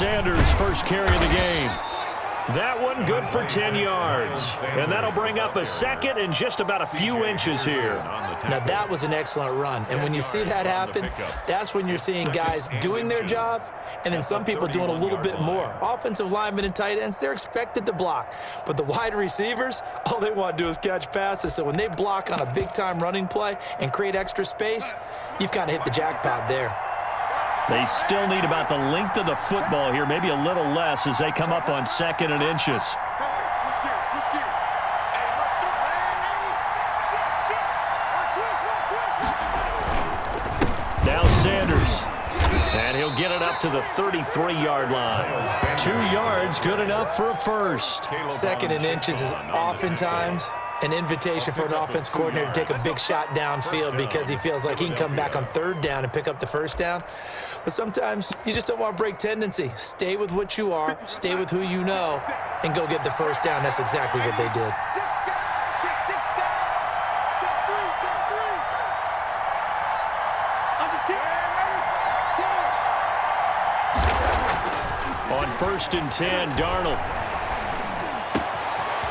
Sanders' first carry of the game. That one good for 10 yards. And that'll bring up a second and just about a few inches here. Now, that was an excellent run. And when you see that happen, that's when you're seeing guys doing their job and then some people doing a little bit more. Offensive linemen and tight ends, they're expected to block. But the wide receivers, all they want to do is catch passes. So when they block on a big-time running play and create extra space, you've kind of hit the jackpot there. They still need about the length of the football here, maybe a little less as they come up on 2nd and inches. Now Sanders. And he'll get it up to the 33-yard line. 2 yards, good enough for a first. 2nd and inches is oftentimes an invitation for an offense coordinator to take a big shot downfield because he feels like he can come back on 3rd down and pick up the 1st down. But sometimes you just don't want to break tendency. Stay with what you are, stay with who you know, and go get the 1st down. That's exactly what they did. On 1st and 10, Darnold.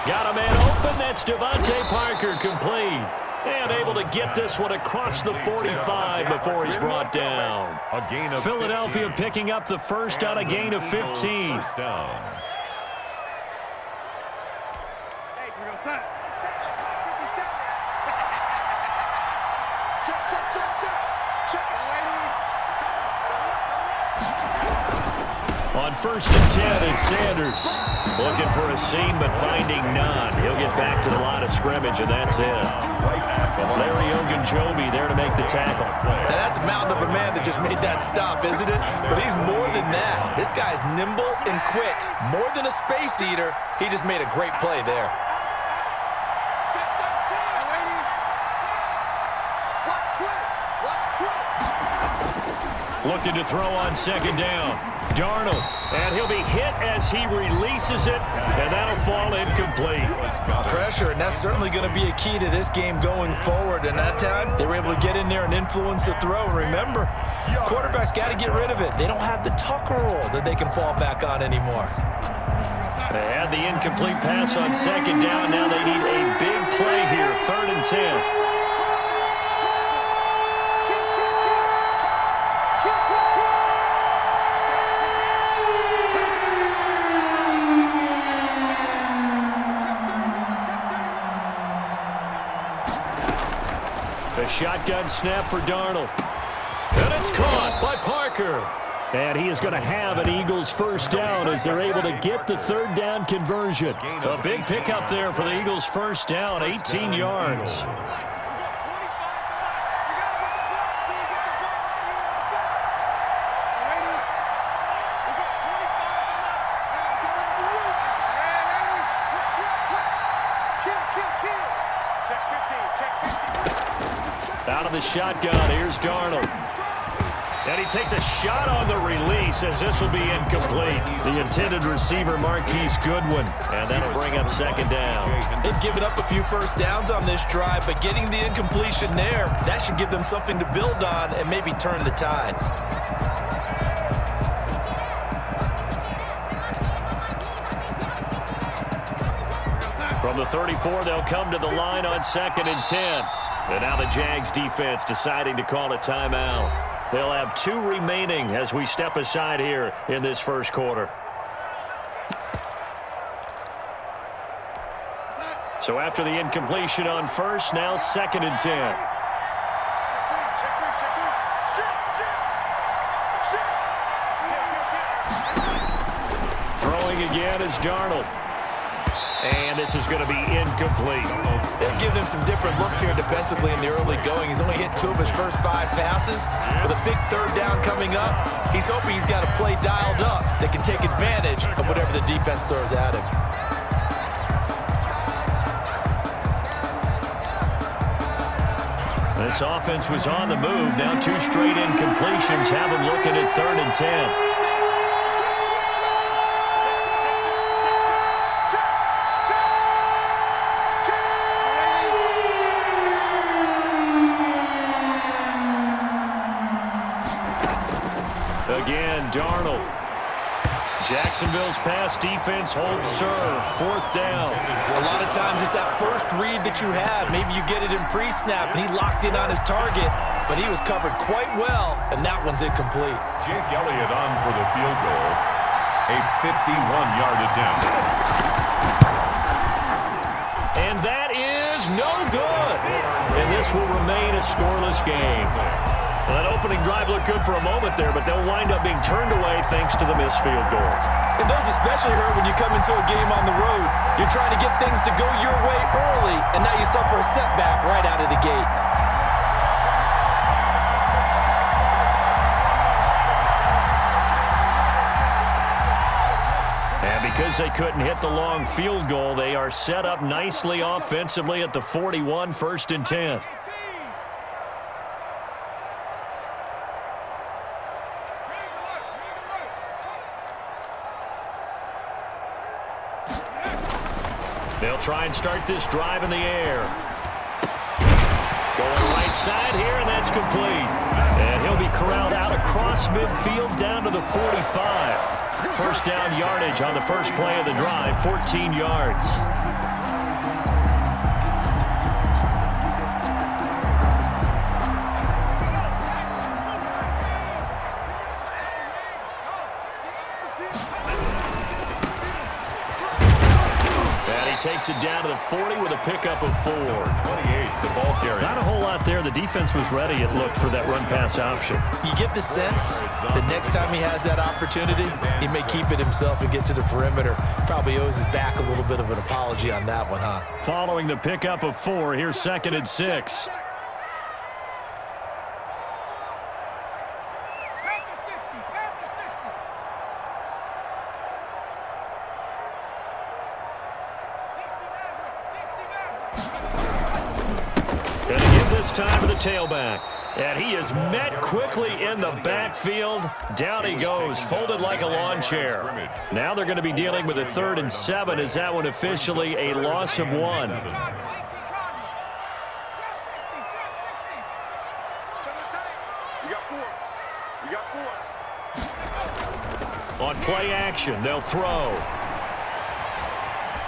Got a man open. That's Devontae Parker complete. And able to get this one across the 45 before he's brought down. Philadelphia picking up the first on a gain of 15. On 1st and 10, it's Sanders. Looking for a seam, but finding none. He'll get back to the line of scrimmage, and that's it. Larry Ogunjobi there to make the tackle. Now that's a mountain of a man that just made that stop, isn't it? But he's more than that. This guy's nimble and quick. More than a space eater, he just made a great play there. Looking to throw on 2nd down. Darnold, and he'll be hit as he releases it, and that'll fall incomplete. Pressure, and that's certainly going to be a key to this game going forward. And that time, they were able to get in there and influence the throw. And remember, quarterbacks got to get rid of it. They don't have the Tucker rule that they can fall back on anymore. They had the incomplete pass on 2nd down. Now they need a big play here, 3rd and 10. A shotgun snap for Darnold. And it's caught by Parker. And he is going to have an Eagles 1st down as they're able to get the 3rd down conversion. A big pickup there for the Eagles 1st down, 18 yards. Out of the shotgun, here's Darnold. And he takes a shot on the release as this will be incomplete. The intended receiver, Marquise Goodwin. And that'll bring up 2nd down. They've given up a few 1st downs on this drive, but getting the incompletion there, that should give them something to build on and maybe turn the tide. From the 34, they'll come to the line on 2nd and 10. And now the Jags defense deciding to call a timeout. They'll have 2 remaining as we step aside here in this 1st quarter. So after the incompletion on 1st, now 2nd and 10. Throwing again is Darnold. And this is going to be incomplete. They've given him some different looks here defensively in the early going. He's only hit 2 of his first 5 passes. With a big 3rd down coming up, he's hoping he's got a play dialed up that can take advantage of whatever the defense throws at him. This offense was on the move. Now 2 straight incompletions have them looking at 3rd and 10. Again, Darnold. Jacksonville's pass defense holds serve. 4th down. A lot of times it's that first read that you have. Maybe you get it in pre-snap, and he locked in on his target, but he was covered quite well, and that one's incomplete. Jake Elliott on for the field goal. A 51-yard attempt. And that is no good. And this will remain a scoreless game. Well, that opening drive looked good for a moment there, but they'll wind up being turned away thanks to the missed field goal. And those especially hurt when you come into a game on the road. You're trying to get things to go your way early, and now you suffer a setback right out of the gate. And because they couldn't hit the long field goal, they are set up nicely offensively at the 41, 1st and 10. They'll try and start this drive in the air. Going right side here, and that's complete. And he'll be corralled out across midfield down to the 45. 1st down yardage on the first play of the drive, 14 yards. Takes it down to the 40 with a pickup of 4. 28, the ball carrier. Not a whole lot there. The defense was ready, it looked, for that run-pass option. You get the sense the next time he has that opportunity, he may keep it himself and get to the perimeter. Probably owes his back a little bit of an apology on that one, huh? Following the pickup of 4, here's 2nd and 6. Time for the tailback. And he is met quickly in the backfield. Down he goes, folded like a lawn chair. Now they're going to be dealing with a 3rd and 7. Is that one officially a loss of 1? On play action, they'll throw.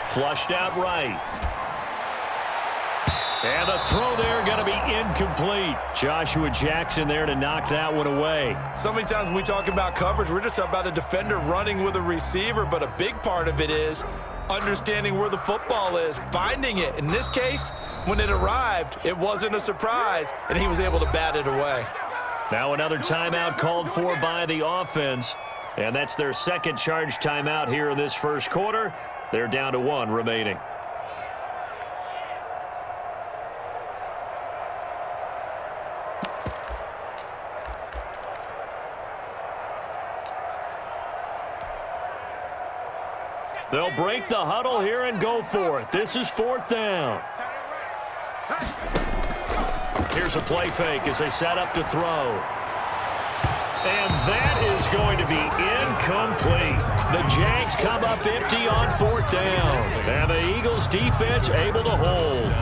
Flushed out right. And the throw there going to be incomplete. Joshua Jackson there to knock that one away. So many times when we talk about coverage, we're just about a defender running with a receiver, but a big part of it is understanding where the football is, finding it. In this case, when it arrived, it wasn't a surprise, and he was able to bat it away. Now another timeout called for by the offense, and that's their 2nd charge timeout here in this 1st quarter. They're down to 1 remaining. They'll break the huddle here and go for it. This is 4th down. Here's a play fake as they set up to throw. And that is going to be incomplete. The Jags come up empty on 4th down. And the Eagles defense able to hold.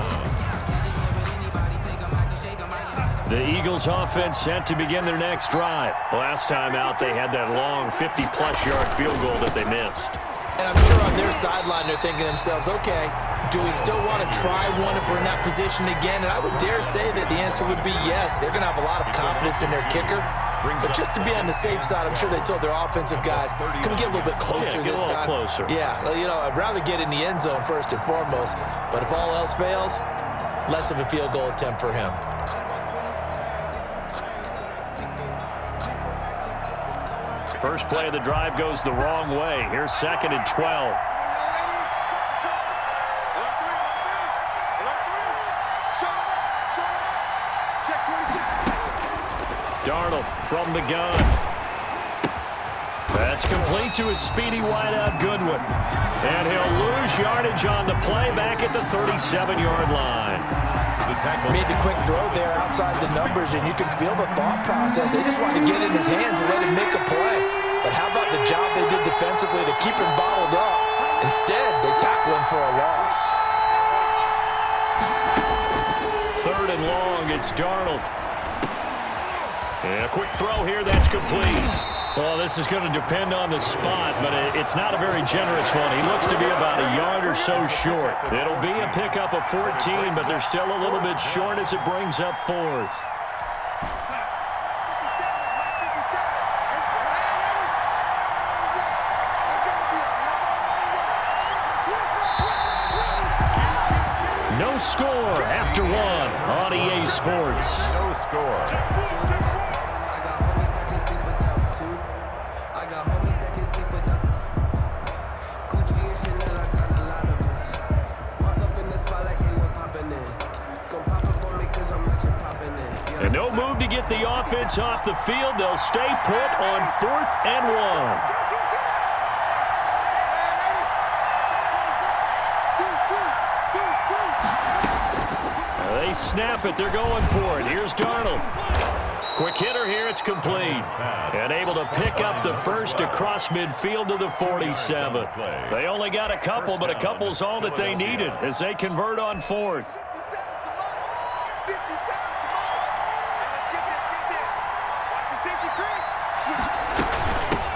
The Eagles offense set to begin their next drive. Last time out, they had that long 50-plus yard field goal that they missed. And I'm sure on their sideline they're thinking to themselves, okay, do we still want to try one if we're in that position again? And I would dare say that the answer would be yes. They're going to have a lot of confidence in their kicker. But just to be on the safe side, I'm sure they told their offensive guys, can we get a little bit closer this time? Closer. Yeah, you know, I'd rather get in the end zone first and foremost. But if all else fails, less of a field goal attempt for him. First play of the drive goes the wrong way. Here's 2nd and 12. Darnold from the gun. That's complete to his speedy wideout Goodwin. And he'll lose yardage on the play back at the 37-yard line. Made the quick throw there outside the numbers, and you can feel the thought process. They just wanted to get in his hands and let him make a play. But how about the job they did defensively to keep him bottled up? Instead, they tackle him for a loss. 3rd and long, it's Darnold. And a quick throw here, that's complete. Well, this is going to depend on the spot, but it's not a very generous one. He looks to be about a yard or so short. It'll be a pickup of 14, but they're still a little bit short as it brings up fourth. No score after one on EA Sports. No score. And no move to get the offense off the field. They'll stay put on 4th and 1. They snap it. They're going for it. Here's Darnold. Quick hitter here. It's complete. And able to pick up the first across midfield to the 47. They only got a couple, but a couple's all that they needed as they convert on 4th.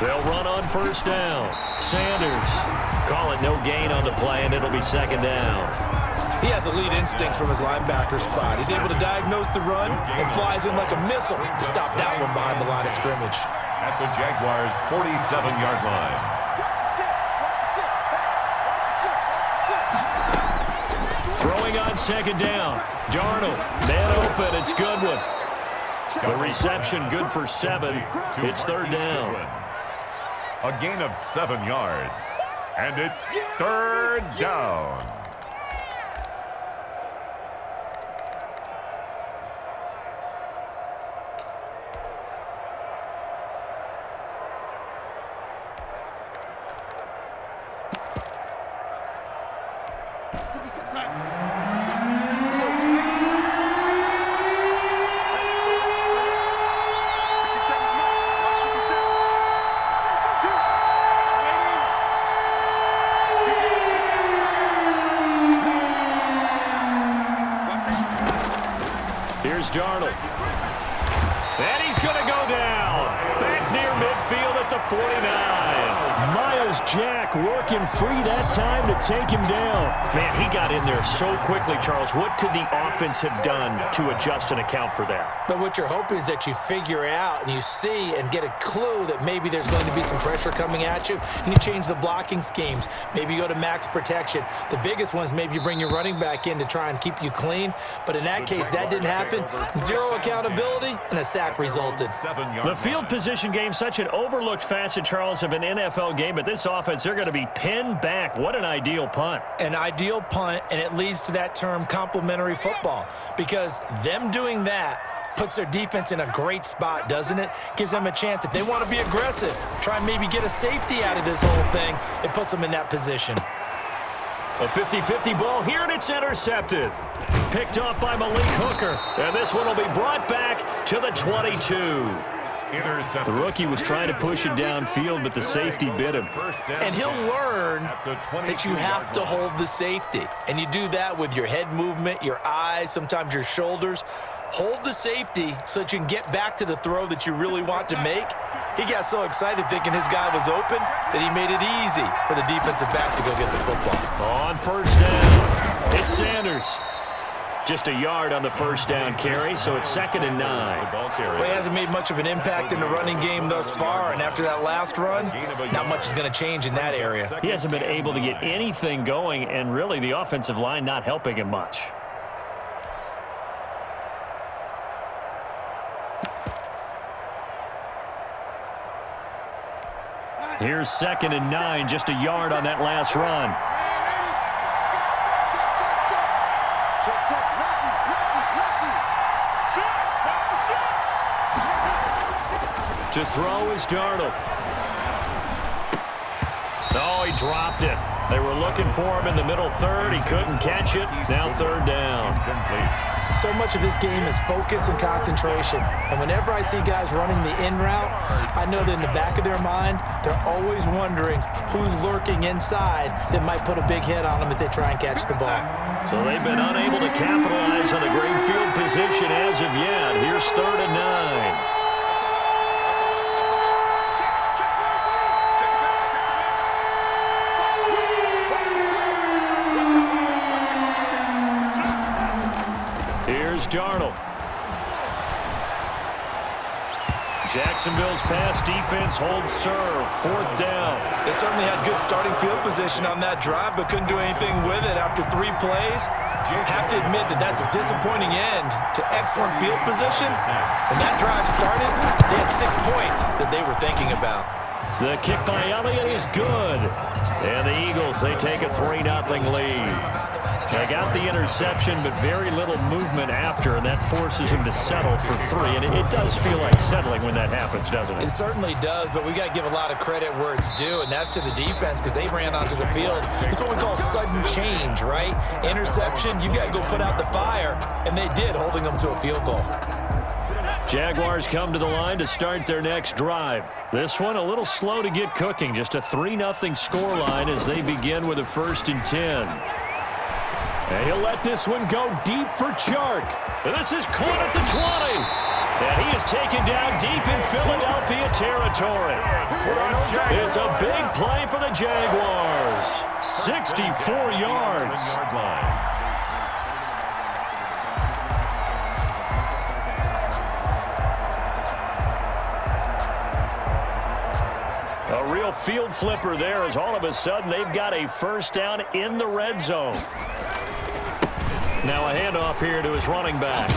They'll run on first down. Sanders. Call it no gain on the play, and it'll be second down. He has elite instincts from his linebacker spot. He's able to diagnose the run and flies in like a missile to stop that one behind the line of scrimmage. At the Jaguars' 47-yard line. Throwing on second down. Darnold. Man open. It's Goodwin. The reception good for 7. It's third down. A gain of 7 yards. And it's third down. Here's Darnold. And he's going to go down. Back near midfield at the 49. Miles Jack working free that time to take him down. Man, he got in there so quickly, Charles. What could the offense have done to adjust and account for that? But what you're hoping is that you figure out and you see and get a clue that maybe there's going to be some pressure coming at you, and you change the blocking schemes. Maybe you go to max protection. The biggest one is maybe you bring your running back in to try and keep you clean. But in that case, that didn't happen. Zero accountability, and a sack resulted. The field position game, such an overlooked facet, Charles, of an NFL game, but this offense, they're going to be pinned back. What an ideal punt. An ideal punt, and it leads to that term complementary football, because them doing that puts their defense in a great spot, doesn't it? Gives them a chance. If they want to be aggressive, try and maybe get a safety out of this whole thing, it puts them in that position. A 50-50 ball here, and it's intercepted. Picked off by Malik Hooker, and this one will be brought back to the 22. The rookie was trying to push it downfield, but the safety bit him. And he'll learn that you have to hold the safety. And you do that with your head movement, your eyes, sometimes your shoulders. Hold the safety so that you can get back to the throw that you really want to make. He got so excited thinking his guy was open that he made it easy for the defensive back to go get the football. On first down, it's Sanders. Just a yard on the first down carry, so it's 2nd and 9. Well, he hasn't made much of an impact in the running game thus far, and after that last run, not much is going to change in that area. He hasn't been able to get anything going, and really the offensive line not helping him much. Here's 2nd and 9, just a yard on that last run. To throw is Darnold. Oh, he dropped it. They were looking for him in the middle third. He couldn't catch it. Now third down. So much of this game is focus and concentration. And whenever I see guys running the in route, I know that in the back of their mind, they're always wondering who's lurking inside that might put a big hit on them as they try and catch the ball. So they've been unable to capitalize on a great field position as of yet. Here's 3rd and 9. Darnold. Jacksonville's pass defense holds serve. 4th down. They certainly had good starting field position on that drive, but couldn't do anything with it after 3 plays. Have to admit that that's a disappointing end to excellent field position. When that drive started, they had 6 points that they were thinking about. The kick by Elliott is good. And the Eagles, they take a 3-0 lead. They got the interception, but very little movement after, and that forces him to settle for 3. And it does feel like settling when that happens, doesn't it? It certainly does, but we got to give a lot of credit where it's due, and that's to the defense because they ran onto the field. It's what we call sudden change, right? Interception, you got to go put out the fire, and they did, holding them to a field goal. Jaguars come to the line to start their next drive. This one a little slow to get cooking. Just a 3-0 scoreline as they begin with a 1st and 10. And he'll let this one go deep for Chark. This is caught at the 20. And he is taken down deep in Philadelphia territory. It's a big play for the Jaguars. 64 yards. A real field flipper there as all of a sudden they've got a 1st down in the red zone. Now a handoff here to his running back.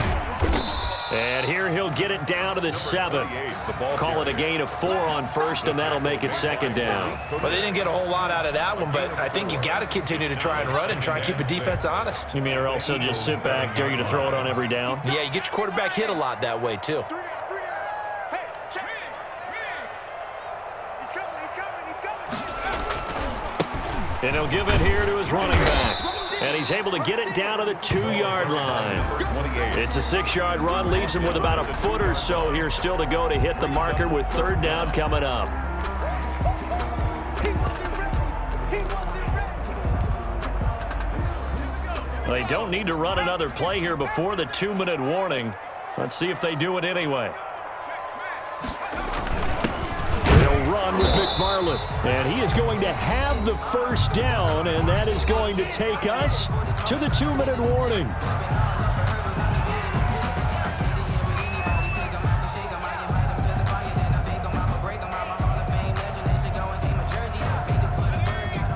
And here he'll get it down to the 7. Call it a gain of 4 on 1st, and that'll make it 2nd down. Well, they didn't get a whole lot out of that one, but I think you got to continue to try and run and try and keep the defense honest. You mean or else they'll just sit back, dare you to throw it on every down? Yeah, you get your quarterback hit a lot that way, too. And he'll give it here to his running back. And he's able to get it down to the 2-yard line. It's a 6-yard run, leaves him with about a foot or so here still to go to hit the marker with 3rd down coming up. They don't need to run another play here before the 2-minute warning. Let's see if they do it anyway. Run with McFarland, and he is going to have the 1st down, and that is going to take us to the 2-minute warning.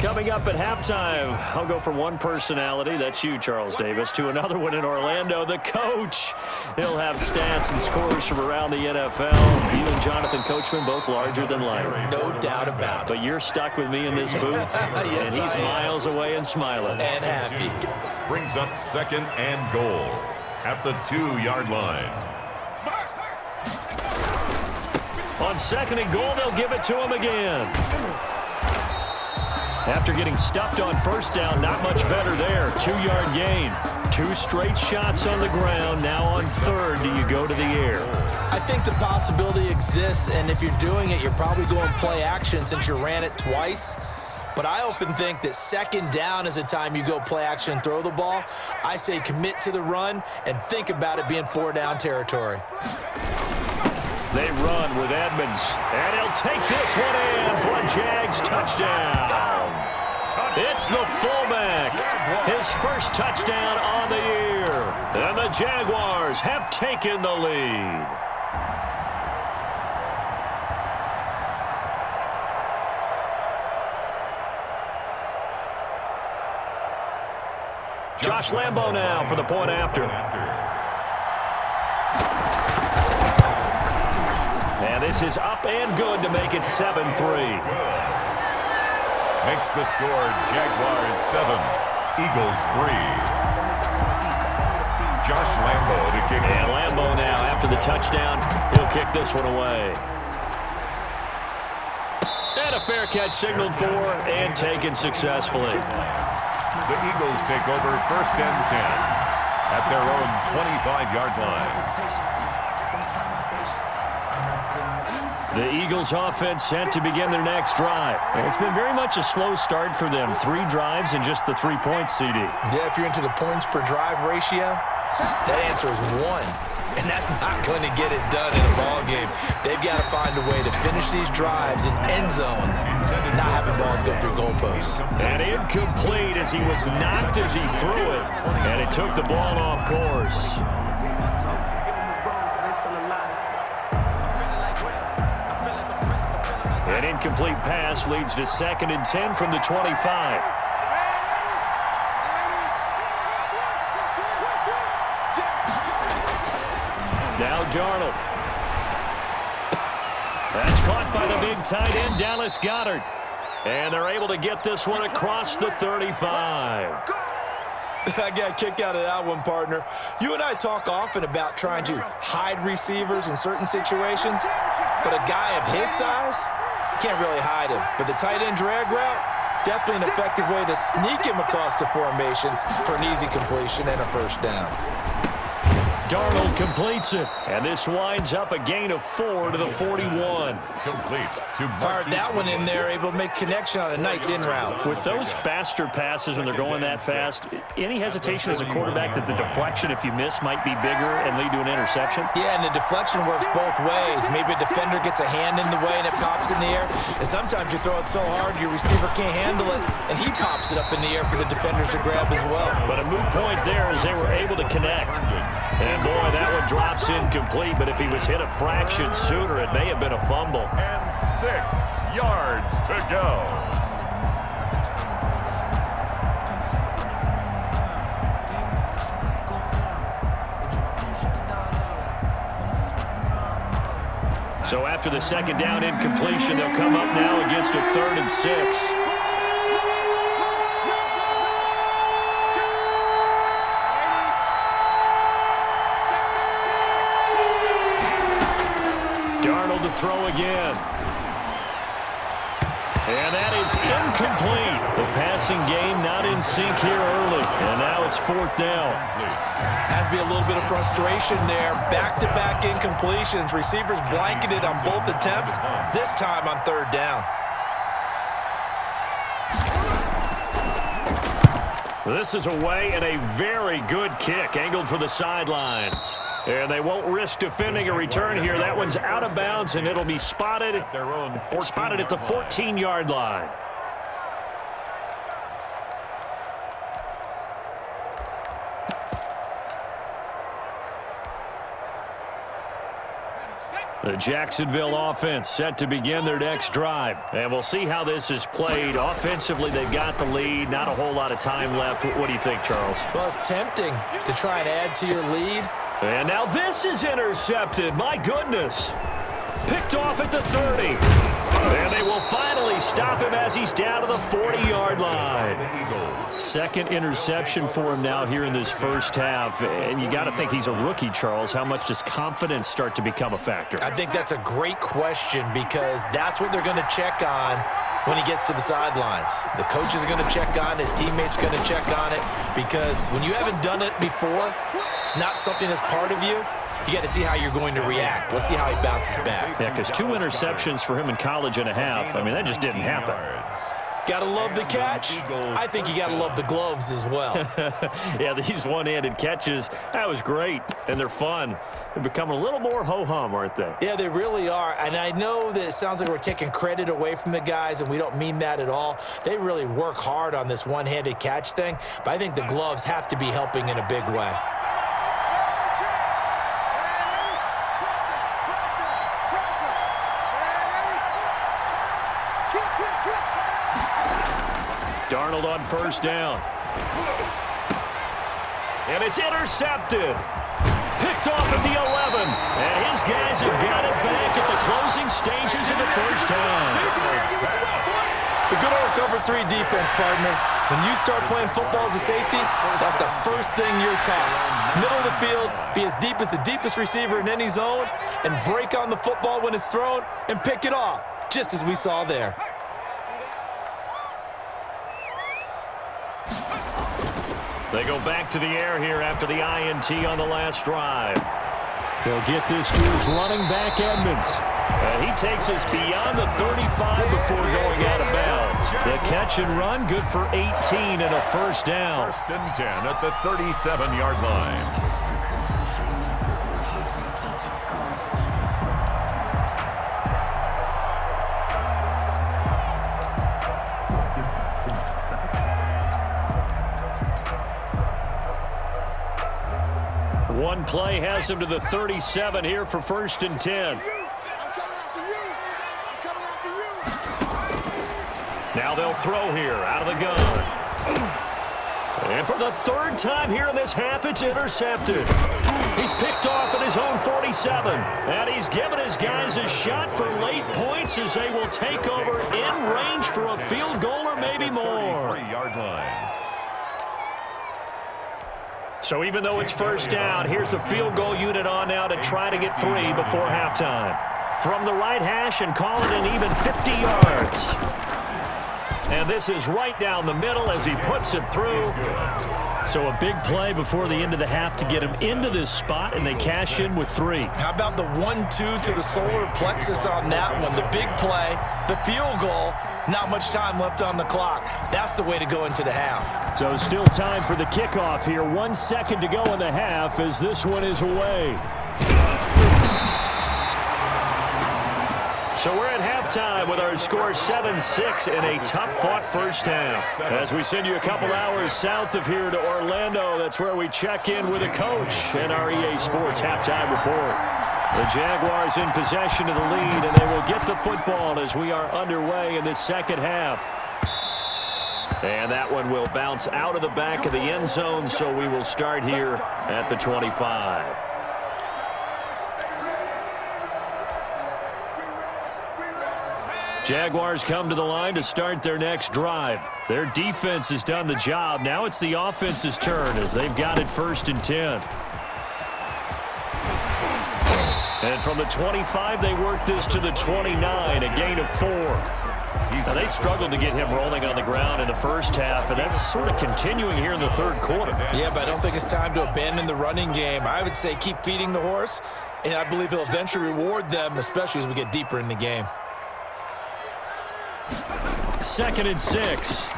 Coming up at halftime, I'll go from one personality, that's you, Charles Davis, to another one in Orlando, the coach. He'll have stats and scores from around the NFL. You and Jonathan Coachman, both larger than life. No doubt about it. But you're stuck with me in this booth, yes, and he's miles away and smiling. And happy. Brings up 2nd and goal at the 2-yard line. On 2nd and goal, they'll give it to him again. After getting stuffed on 1st down, not much better there. 2-yard gain. 2 straight shots on the ground. Now on 3rd, do you go to the air? I think the possibility exists, and if you're doing it, you're probably going play action since you ran it twice. But I often think that 2nd down is a time you go play action and throw the ball. I say commit to the run and think about it being 4-down territory. They run with Edmonds, and he'll take this one in for a Jags touchdown. It's the fullback, his 1st touchdown on the year, and the Jaguars have taken the lead. Josh Lambo now for the point after. And this is up and good to make it 7-3. Makes the score Jaguars 7, Eagles 3. Josh Lambo to kick. And Lambo now, after the touchdown, he'll kick this one away. And a fair catch signaled for and taken successfully. The Eagles take over 1st and 10 at their own 25-yard line. The Eagles offense set to begin their next drive. And it's been very much a slow start for them. 3 drives and just the 3 points, CD. Yeah, if you're into the points per drive ratio, that answer is 1. And that's not going to get it done in a ball game. They've got to find a way to finish these drives in end zones, not having balls go through goalposts. And incomplete as he was knocked as he threw it. And it took the ball off course. An incomplete pass leads to 2nd and 10 from the 25. Now Darnold. That's caught by the big tight end, Dallas Goedert. And they're able to get this one across the 35. I got a kick out of that one, partner. You and I talk often about trying to hide receivers in certain situations, but a guy of his size, you can't really hide him. But the tight end drag route, definitely an effective way to sneak him across the formation for an easy completion and a first down. Darnold completes it, and this winds up a gain of 4 to the 41. Complete to Fired that one in there, able to make connection on a nice in route. With those faster passes when they're going that fast, any hesitation as a quarterback that the deflection, if you miss, might be bigger and lead to an interception? Yeah, and the deflection works both ways. Maybe a defender gets a hand in the way and it pops in the air, and sometimes you throw it so hard your receiver can't handle it, and he pops it up in the air for the defenders to grab as well. But a moot point there as they were able to connect. And boy, that one drops incomplete, but if he was hit a fraction sooner, it may have been a fumble. And 6 yards to go. So after the 2nd down incompletion, they'll come up now against a 3rd and 6. Darnold to throw again. And that is incomplete. The passing game not in sync here early. And now it's 4th down. Has to be a little bit of frustration there. Back-to-back incompletions. Receivers blanketed on both attempts, this time on 3rd down. This is away and a very good kick angled for the sidelines. And they won't risk defending a return here. That one's out of bounds, and it'll be spotted at the 14-yard line. The Jacksonville offense set to begin their next drive. And we'll see how this is played. Offensively, they've got the lead. Not a whole lot of time left. What do you think, Charles? Well, it's tempting to try and add to your lead. And now this is intercepted. My goodness. Picked off at the 30. And they will finally stop him as he's down to the 40-yard line. 2nd interception for him now here in this first half. And you got to think he's a rookie, Charles. How much does confidence start to become a factor? I think that's a great question because that's what they're going to check on when he gets to the sidelines. The coach is going to check on, his teammates are going to check on it, because when you haven't done it before, it's not something that's part of you. You got to see how you're going to react. Let's see how he bounces back. Yeah, because 2 interceptions for him in college and a half. I mean, that just didn't happen. Got to love the catch. I think you got to love the gloves as well. Yeah, these one-handed catches, that was great, and they're fun. They're becoming a little more ho-hum, aren't they? Yeah, they really are, and I know that it sounds like we're taking credit away from the guys, and we don't mean that at all. They really work hard on this one-handed catch thing, but I think the gloves have to be helping in a big way. Darnold on 1st down. And it's intercepted. Picked off at the 11. And his guys have got it back at the closing stages of the first half. The good old cover 3 defense, partner. When you start playing football as a safety, that's the first thing you're taught. Middle of the field, be as deep as the deepest receiver in any zone, and break on the football when it's thrown and pick it off, just as we saw there. They go back to the air here after the INT on the last drive. They'll get this to his running back, Edmonds. And he takes us beyond the 35 before going out of bounds. The catch and run, good for 18 and a first down. 1st and 10 at the 37-yard line. One play has him to the 37 here for 1st and 10. Now they'll throw here out of the gun. And for the 3rd time here in this half, it's intercepted. He's picked off at his own 47. And he's given his guys a shot for late points as they will take over in range for a field goal or maybe more. 33-yard line. So even though it's 1st down, here's the field goal unit on now to try to get 3 before halftime. From the right hash and call it an even 50 yards. And this is right down the middle as he puts it through. So a big play before the end of the half to get him into this spot, and they cash in with 3. How about the 1-2 to the solar plexus on that one? The big play, the field goal, not much time left on the clock. That's the way to go into the half. So still time for the kickoff here. 1 second to go in the half as this one is away. So we're at halftime with our score 7-6 in a tough-fought 1st half. As we send you a couple hours south of here to Orlando, that's where we check in with a coach and our EA Sports halftime report. The Jaguars in possession of the lead, and they will get the football as we are underway in this 2nd half. And that one will bounce out of the back of the end zone, so we will start here at the 25. Jaguars come to the line to start their next drive. Their defense has done the job. Now it's the offense's turn as they've got it 1st and 10. And from the 25, they work this to the 29, a gain of 4. Now, they struggled to get him rolling on the ground in the 1st half, and that's sort of continuing here in the 3rd quarter. Yeah, but I don't think it's time to abandon the running game. I would say keep feeding the horse, and I believe he'll eventually reward them, especially as we get deeper in the game. 2nd and 6.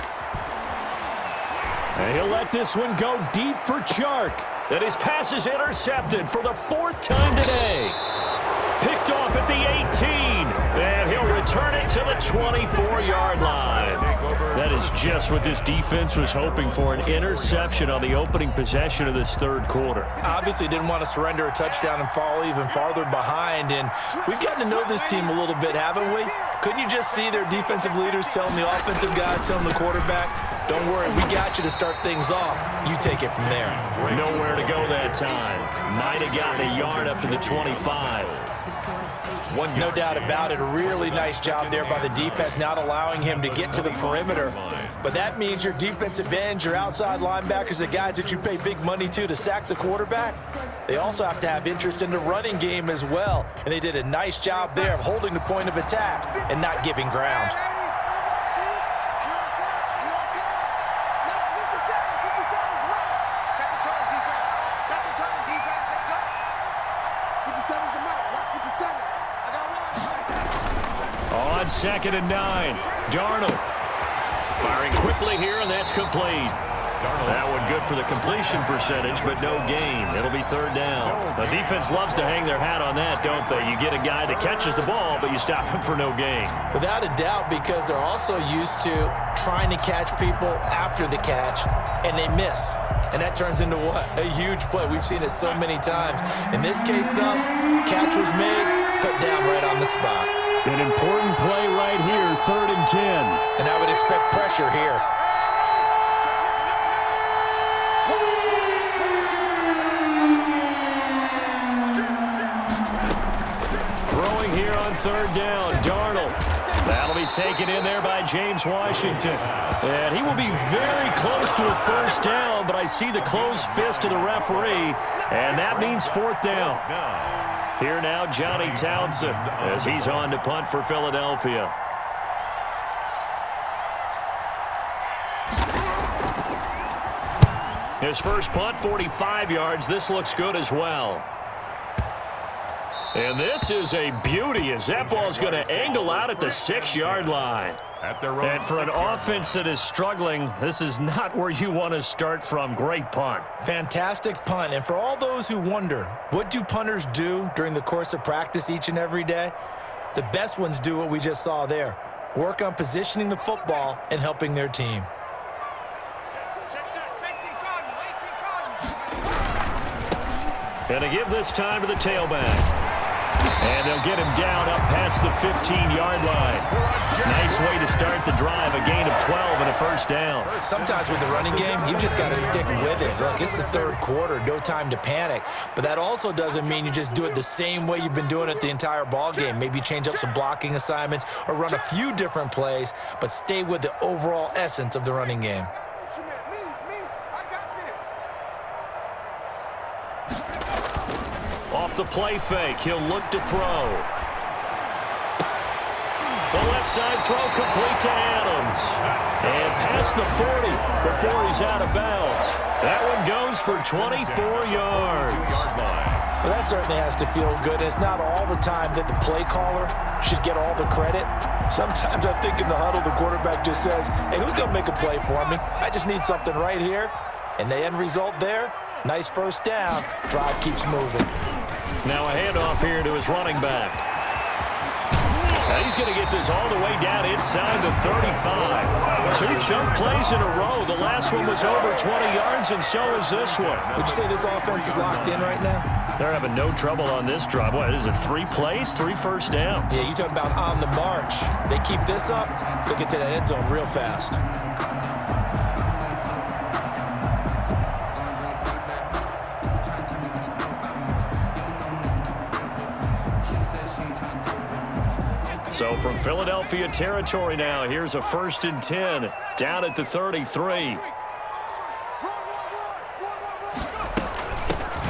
And he'll let this one go deep for Chark. And his pass is intercepted for the 4th time today. Picked off at the 18. And he'll return it to the 24-yard line. That is just what this defense was hoping for, an interception on the opening possession of this 3rd quarter. Obviously didn't want to surrender a touchdown and fall even farther behind. And we've gotten to know this team a little bit, haven't we? Couldn't you just see their defensive leaders telling the offensive guys, telling the quarterback, don't worry, we got you to start things off. You take it from there. Nowhere to go that time. Might have gotten a yard up to the 25. No doubt about it. A really nice job there by the defense, not allowing him to get to the perimeter. But that means your defensive ends, your outside linebackers, the guys that you pay big money to sack the quarterback, they also have to have interest in the running game as well. And they did a nice job there of holding the point of attack and not giving ground. On 2nd and 9, Darnold firing quickly here, and that's complete. That one good for the completion percentage, but no gain. It'll be 3rd down. The defense loves to hang their hat on that, don't they? You get a guy that catches the ball, but you stop him for no gain. Without a doubt, because they're also used to trying to catch people after the catch, and they miss. And that turns into what? A huge play. We've seen it so many times. In this case, though, catch was made, put down right on the spot. An important play right here, 3rd and 10. And I would expect pressure here. Throwing here on 3rd down, Darnold. That'll be taken in there by James Washington. And he will be very close to a 1st down, but I see the closed fist of the referee, and that means 4th down. Here now, Johnny Townsend, as he's on to punt for Philadelphia. His first punt, 45 yards. This looks good as well. And this is a beauty as that ball's going to angle out at the 6-yard line. And for an offense that is struggling, this is not where you want to start from. Great punt. Fantastic punt. And for all those who wonder, what do punters do during the course of practice each and every day? The best ones do what we just saw there. Work on positioning the football and helping their team. And they give this time to the tailback. And they'll get him down up past the 15-yard line. Nice way to start the drive, a gain of 12 and a first down. Sometimes with the running game, you've just got to stick with it. Look, it's the third quarter, no time to panic. But that also doesn't mean you just do it the same way you've been doing it the entire ball game. Maybe change up some blocking assignments or run a few different plays, but stay with the overall essence of the running game. Off the play fake, he'll look to throw. The left side throw complete to Adams. And past the 40 before he's out of bounds. That one goes for 24 yards. Well, that certainly has to feel good. It's not all the time that the play caller should get all the credit. Sometimes I think in the huddle, the quarterback just says, hey, who's going to make a play for me? I just need something right here. And the end result there, nice first down. Drive keeps moving. Now a handoff here to his running back. Now he's going to get this all the way down inside the 35. Two chunk plays in a row. The last one was over 20 yards, and so is this one. Would you say this offense is locked in right now? They're having no trouble on this drive. What is it, 3 plays, 3 first downs? Yeah, you talk about on the march. They keep this up, they'll get to that end zone real fast. So from Philadelphia territory now, here's a 1st and 10 down at the 33.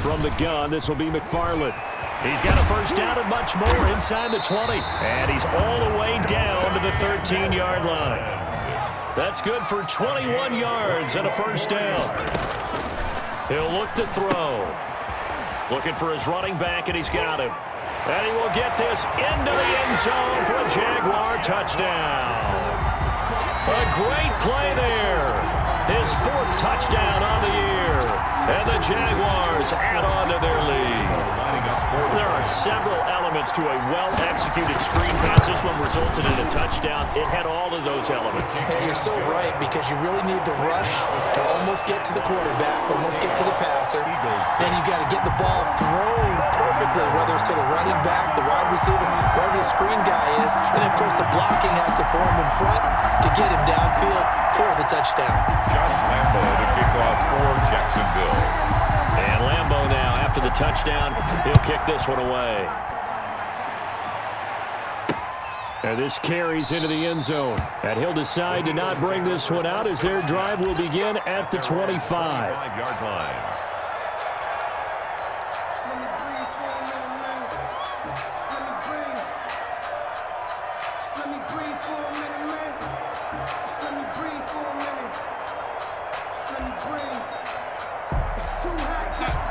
From the gun, this will be McFarland. He's got a first down and much more inside the 20. And he's all the way down to the 13-yard line. That's good for 21 yards and a first down. He'll look to throw. Looking for his running back, and he's got him. And he will get this into the end zone for a Jaguar touchdown. A great play there. His 4th touchdown on the year. And the Jaguars add on to their lead. There are several elements to a well-executed screen pass. This one resulted in a touchdown. It had all of those elements. Hey, you're so right, because you really need the rush to almost get to the quarterback, almost get to the passer. Then you got to get the ball thrown perfectly, whether it's to the running back, the wide receiver, whoever the screen guy is. And, of course, the blocking has to form in front to get him downfield for the touchdown. Josh Lambo to kick off for Jacksonville. And Lambo now, after the touchdown, he'll kick this one away. And this carries into the end zone. And he'll decide to not bring this one out as their drive will begin at the 25. 5-yard line.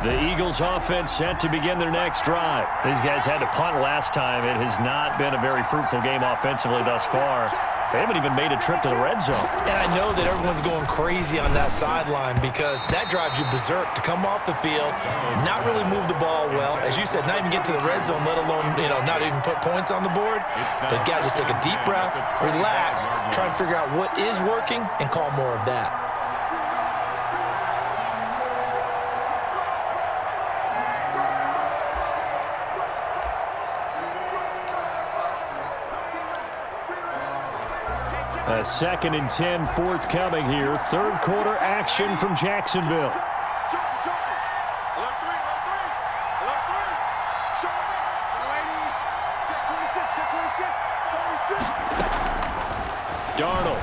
The Eagles offense set to begin their next drive. These guys had to punt last time. It has not been a very fruitful game offensively thus far. They haven't even made a trip to the red zone. And I know that everyone's going crazy on that sideline because that drives you berserk to come off the field, not really move the ball well. As you said, not even get to the red zone, let alone, not even put points on the board. They've got to just take a deep breath, relax, try and figure out what is working, and call more of that. A 2nd and 10 forthcoming here. 3rd quarter action from Jacksonville. Darnold.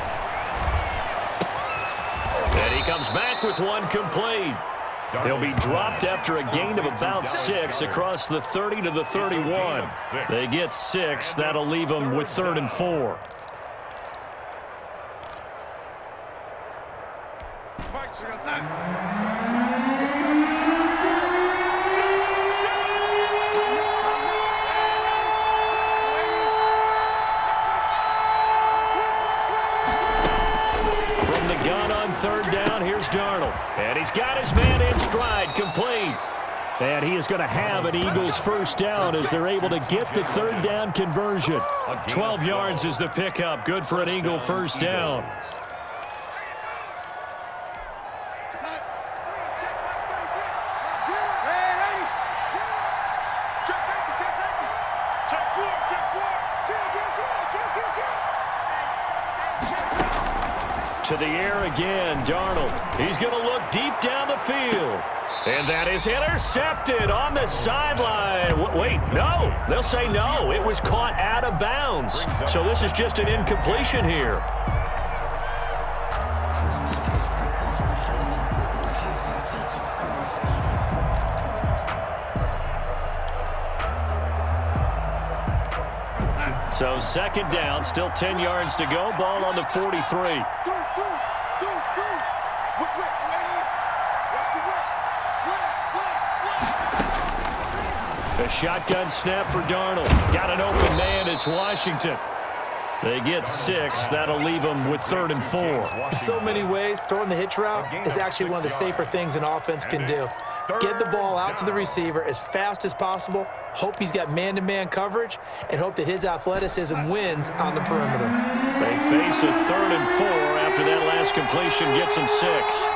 And he comes back with one complete. He'll be dropped after a gain of about 6 across the 30 to the 31. They get 6. That'll leave them with 3rd and 4. From the gun on 3rd down, here's Darnold. And he's got his man in stride, complete. And he is going to have an Eagles first down as they're able to get the 3rd down conversion. 12 yards is the pickup. Good for an Eagle first down. the air again, Darnold. He's going to look deep down the field. And that is intercepted on the sideline. Wait, no. They'll say no. It was caught out of bounds. So this is just an incompletion here. So second down, still 10 yards to go. Ball on the 43. A shotgun snap for Darnold. Got an open man. It's Washington. They get 6. That'll leave them with 3rd and 4. In so many ways, throwing the hitch route is actually one of the safer things an offense can do. Get the ball out to the receiver as fast as possible, hope he's got man-to-man coverage, and hope that his athleticism wins on the perimeter. They face a 3rd and 4 after that last completion gets them 6.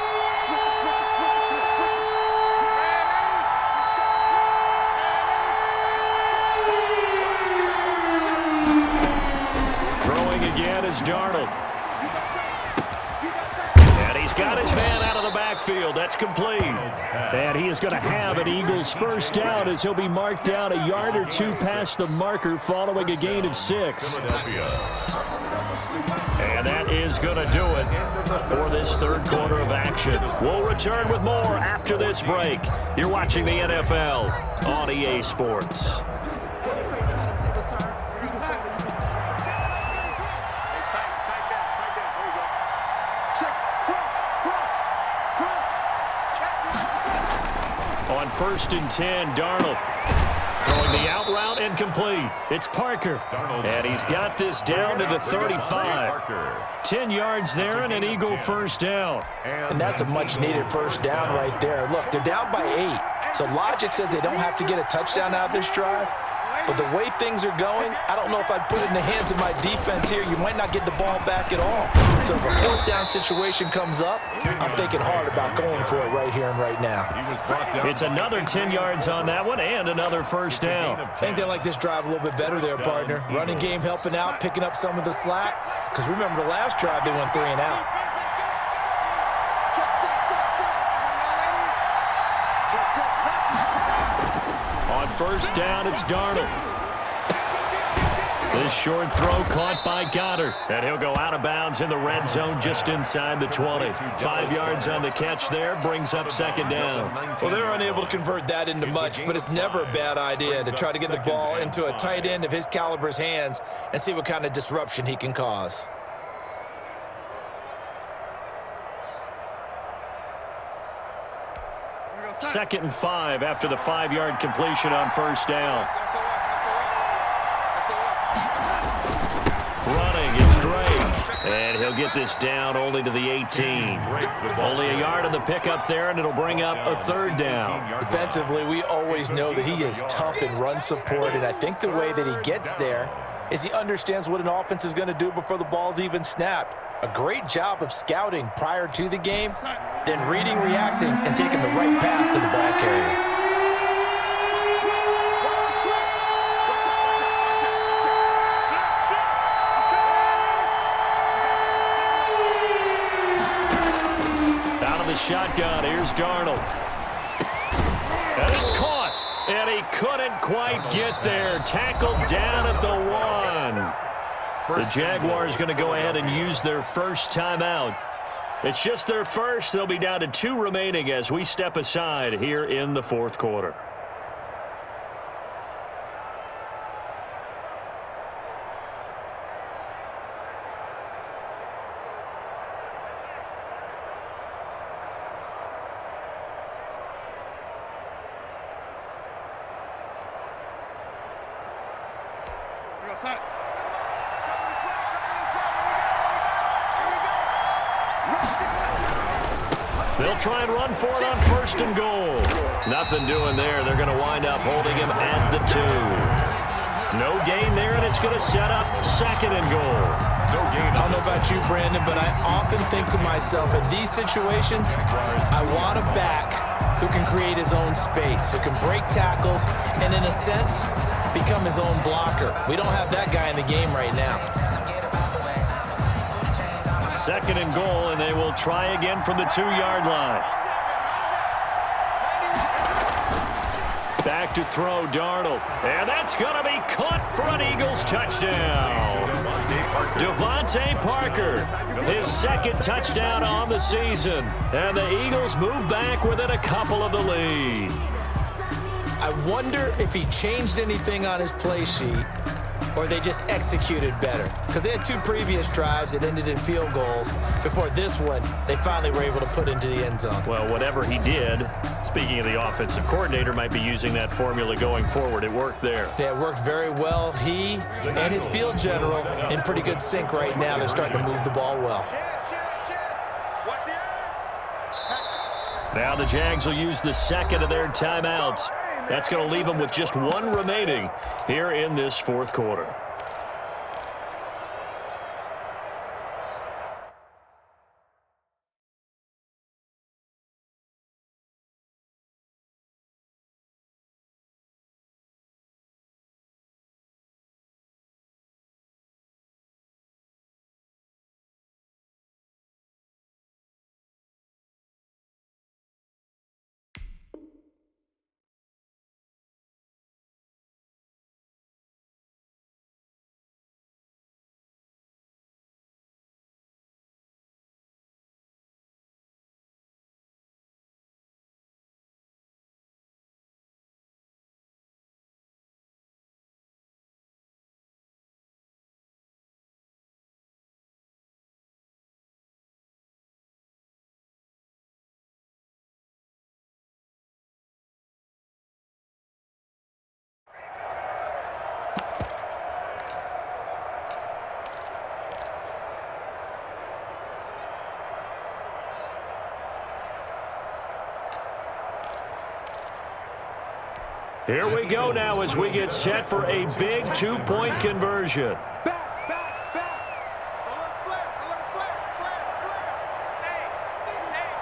Is Darnold. And he's got his man out of the backfield. That's complete. And he is going to have an Eagles first down as he'll be marked down a yard or two past the marker following a gain of 6. And that is going to do it for this third quarter of action. We'll return with more after this break. You're watching the NFL on EA Sports. On 1st and 10, Darnold throwing the out route incomplete. It's Parker, and he's got this down to the 35. 10 yards there and an Eagle first down. And that's a much-needed first down right there. Look, they're down by 8, so logic says they don't have to get a touchdown out of this drive. But the way things are going, I don't know if I'd put it in the hands of my defense here. You might not get the ball back at all. So if a 4th down situation comes up, I'm thinking hard about going for it right here and right now. It's another 10 yards on that one and another first down. I think they like this drive a little bit better there, partner. Running game helping out, picking up some of the slack. Because remember the last drive, they went 3 and out. On first down, it's Darnold. This short throw caught by Goddard. And he'll go out of bounds in the red zone just inside the 20. 5 yards on the catch there, brings up second down. Well, they're unable to convert that into much, but it's never a bad idea to try to get the ball into a tight end of his caliber's hands and see what kind of disruption he can cause. Second and 5 after the 5-yard completion on first down. Running, it's Drake. And he'll get this down only to the 18. Only a yard on the pickup there, and it'll bring up a 3rd down. Defensively, we always know that he is tough in run support, and I think the way that he gets there is he understands what an offense is going to do before the ball's even snapped. A great job of scouting prior to the game, then reading, reacting, and taking the right path to the ball carrier. Out of the shotgun, here's Darnold. And it's caught. And he couldn't quite get there. Tackled down at the 1. The Jaguars going to go ahead and use their first timeout. It's just their first. They'll be down to 2 remaining as we step aside here in the fourth quarter. They'll try and run for it on 1st and goal. Nothing doing there. They're going to wind up holding him at the 2. No gain there, and it's going to set up 2nd and goal. I don't know about you, Brandon, but I often think to myself, in these situations, I want a back who can create his own space, who can break tackles, and in a sense, become his own blocker. We don't have that guy in the game right now. 2nd and goal, and they will try again from the 2-yard line. Back to throw, Darnold. And that's going to be caught for an Eagles touchdown. Devontae Parker, his 2nd touchdown on the season. And the Eagles move back within a couple of the lead. I wonder if he changed anything on his play sheet or they just executed better. Because they had 2 previous drives that ended in field goals. Before this one, they finally were able to put into the end zone. Well, whatever he did, speaking of the offensive coordinator, might be using that formula going forward. It worked there. Yeah, it worked very well. He and his field general in pretty good sync right now. They're starting to move the ball well. Now the Jags will use the 2nd of their timeouts. That's going to leave them with just 1 remaining here in this 4th quarter. Here we go now as we get set for a big 2-point conversion. Back. Alert flare. Hey,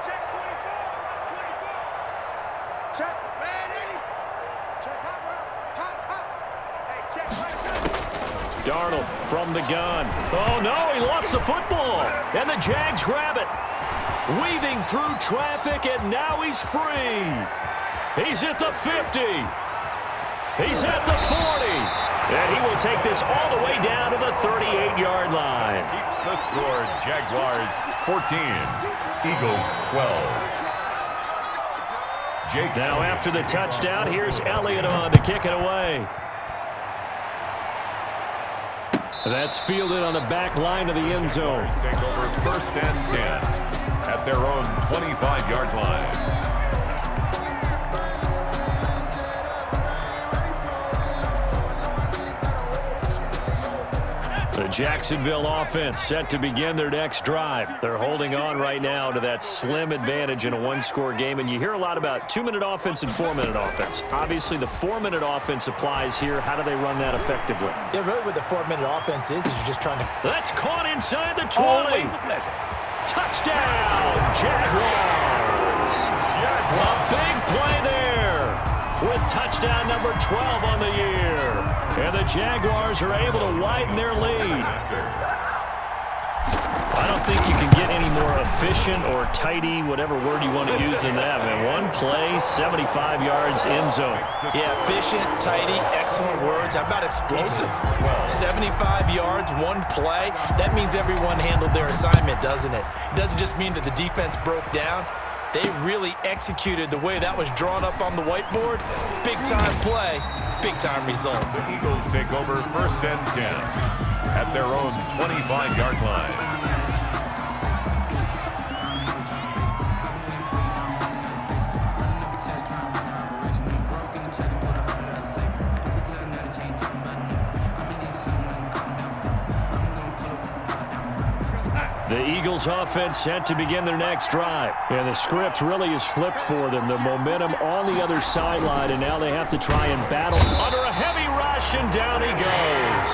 check 24. Watch 24. Check, man, 80. Check hot route. Hey, check right. Darnold from the gun. Oh, no, he lost the football. And the Jags grab it. Weaving through traffic, and now he's free. He's at the 50. He's at the 40. And he will take this all the way down to the 38-yard line. Keeps the score. Jaguars 14, Eagles 12. Jake Now after the touchdown, here's Elliott on to kick it away. That's fielded on the back line of the end zone. Take over 1st and 10 at their own 25-yard line. The Jacksonville offense set to begin their next drive. They're holding on right now to that slim advantage in a 1-score game, and you hear a lot about 2-minute offense and 4-minute offense. Obviously, the 4-minute offense applies here. How do they run that effectively? Yeah, really what the 4-minute offense is you're just trying to... That's caught inside the 20. Touchdown, Jaguars. A big play there with touchdown number 12 on the year. And the Jaguars are able to widen their lead. I don't think you can get any more efficient or tidy, whatever word you want to use in that, man. 1 play, 75 yards, end zone. Yeah, efficient, tidy, excellent words. How about explosive? 75 yards, 1 play. That means everyone handled their assignment, doesn't it? It doesn't just mean that the defense broke down. They really executed the way that was drawn up on the whiteboard. Big-time play, big-time result. The Eagles take over 1st and 10 at their own 25-yard line. The Eagles offense set to begin their next drive. And the script really is flipped for them. The momentum on the other sideline, and now they have to try and battle under a heavy rush, and down he goes.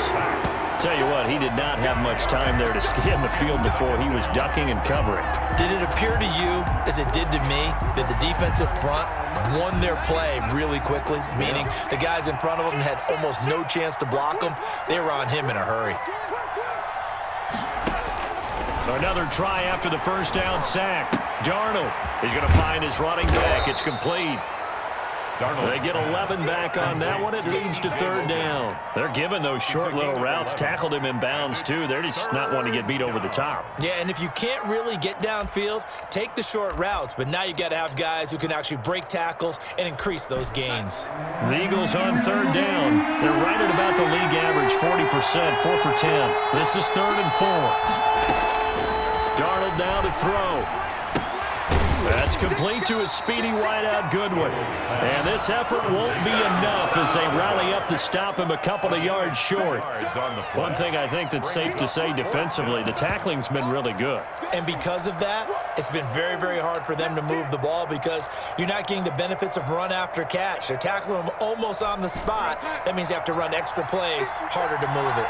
Tell you what, he did not have much time there to scan the field before he was ducking and covering. Did it appear to you, as it did to me, that the defensive front won their play really quickly? Meaning the guys in front of them had almost no chance to block them. They were on him in a hurry. Another try after the first down sack. Darnold is going to find his running back. It's complete. They get 11 back on that one. It leads to third down. They're giving those short little routes. Tackled him in bounds, too. They're just not wanting to get beat over the top. Yeah, and if you can't really get downfield, take the short routes. But now you got to have guys who can actually break tackles and increase those gains. The Eagles on third down. They're right at about the league average, 40%, 4 for 10. This is 3rd and 4. Darnold now to throw. That's complete to a speedy wideout Goodwin. And this effort won't be enough as they rally up to stop him a couple of yards short. One thing I think that's safe to say defensively, the tackling's been really good. And because of that, it's been very, very hard for them to move the ball because you're not getting the benefits of run after catch. They're tackling them almost on the spot. That means you have to run extra plays, harder to move it.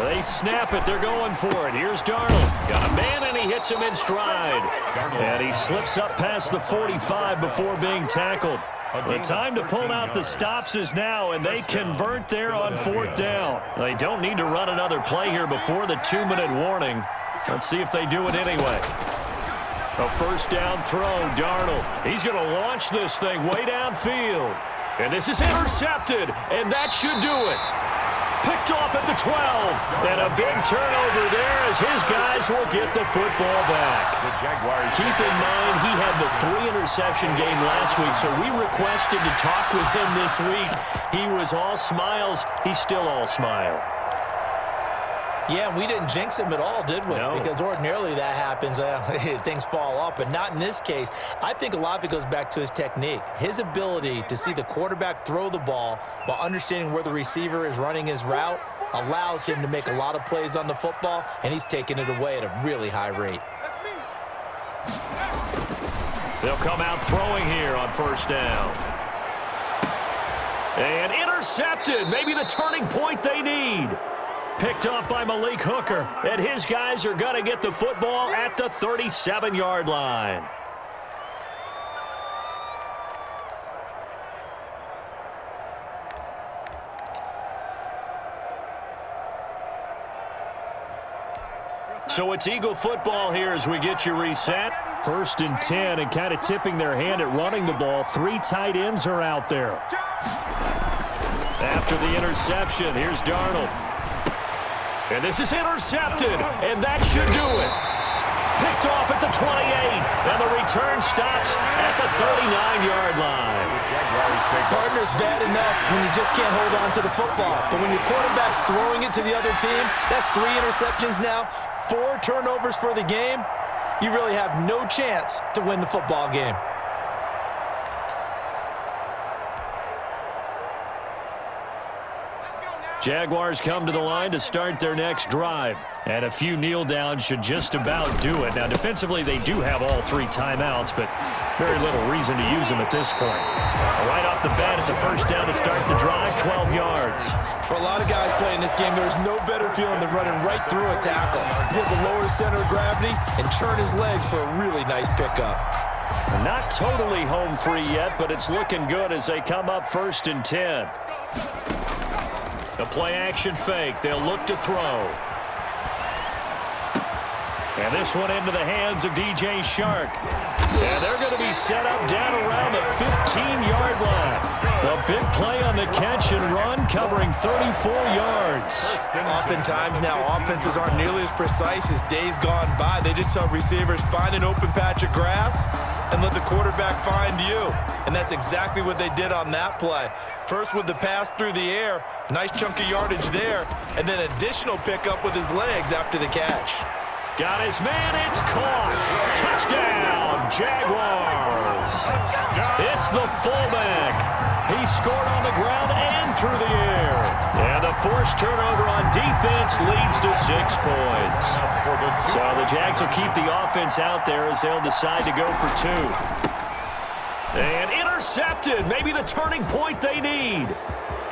They snap it. They're going for it. Here's Darnold. Got a man, and he hits him in stride. And he slips up past the 45 before being tackled. The time to pull out the stops is now, and they convert there on 4th down. They don't need to run another play here before the 2-minute warning. Let's see if they do it anyway. A first down throw, Darnold. He's going to launch this thing way downfield. And this is intercepted, and that should do it. Picked off at the 12, and a big turnover there as his guys will get the football back. The Jaguars. Keep in mind he had the 3-interception game last week, so we requested to talk with him this week. He was all smiles. He's still all smile. Yeah, we didn't jinx him at all, did we? No. Because ordinarily that happens. Things fall off, but not in this case. I think a lot of it goes back to his technique. His ability to see the quarterback throw the ball while understanding where the receiver is running his route allows him to make a lot of plays on the football, and he's taking it away at a really high rate. They'll come out throwing here on first down. And intercepted. Maybe the turning point they need. Picked up by Malik Hooker, and his guys are going to get the football at the 37-yard line. So it's Eagle football here as we get you reset. 1st and 10, and kind of tipping their hand at running the ball. 3 tight ends are out there. After the interception, here's Darnold. And this is intercepted, and that should do it. Picked off at the 28, and the return stops at the 39-yard line. Partner's bad enough when you just can't hold on to the football. But when your quarterback's throwing it to the other team, that's 3 interceptions now, 4 turnovers for the game. You really have no chance to win the football game. Jaguars come to the line to start their next drive. And a few kneel downs should just about do it. Now, defensively, they do have all 3 timeouts, but very little reason to use them at this point. Right off the bat, it's a first down to start the drive, 12 yards. For a lot of guys playing this game, there's no better feeling than running right through a tackle. He's able to lower his center of gravity and churn his legs for a really nice pickup. Not totally home free yet, but it's looking good as they come up 1st and 10. The play-action fake. They'll look to throw. And this one into the hands of DJ Shark. And they're going to be set up down around the 15-yard line. A big play on the catch and run, covering 34 yards. Oftentimes now, offenses aren't nearly as precise as days gone by. They just tell receivers, find an open patch of grass and let the quarterback find you. And that's exactly what they did on that play. First with the pass through the air, nice chunk of yardage there, and then additional pickup with his legs after the catch. Got his man, it's caught. Touchdown, Jaguars. It's the fullback. He scored on the ground and through the air. And the forced turnover on defense leads to 6 points. So the Jags will keep the offense out there as they'll decide to go for 2. And intercepted, maybe the turning point they need.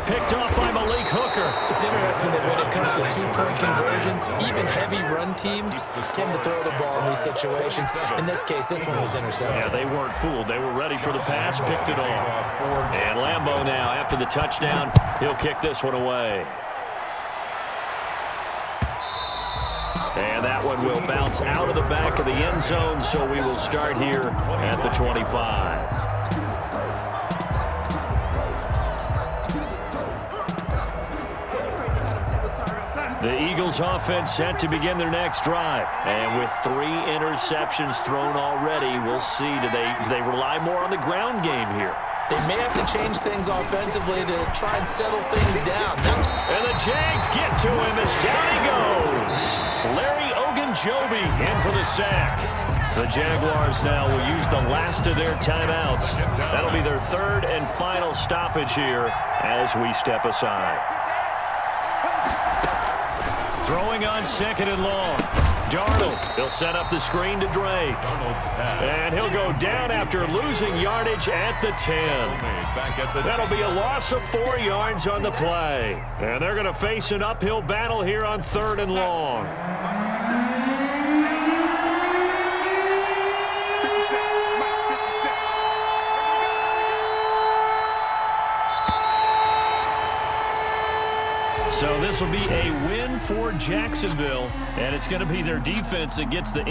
Picked off by Malik Hooker. It's interesting. interesting that when it comes to two-point conversions, even heavy run teams tend to throw the ball in these situations. In this case, this one was intercepted. Yeah, they weren't fooled. They were ready for the pass, picked it off. And Lambeau now, after the touchdown, he'll kick this one away. And that one will bounce out of the back of the end zone, so we will start here at the 25. The Eagles offense set to begin their next drive. And with 3 interceptions thrown already, we'll see. Do they rely more on the ground game here? They may have to change things offensively to try and settle things down. And the Jags get to him as down he goes. Larry Ogunjobi in for the sack. The Jaguars now will use the last of their timeouts. That'll be their 3rd and final stoppage here as we step aside. Throwing on 2nd and long. Darnold, he'll set up the screen to Drake. And he'll go down after losing yardage at the 10. That'll be a loss of 4 yards on the play. And they're going to face an uphill battle here on 3rd and long. So this will be a win for Jacksonville, and it's going to be their defense that gets the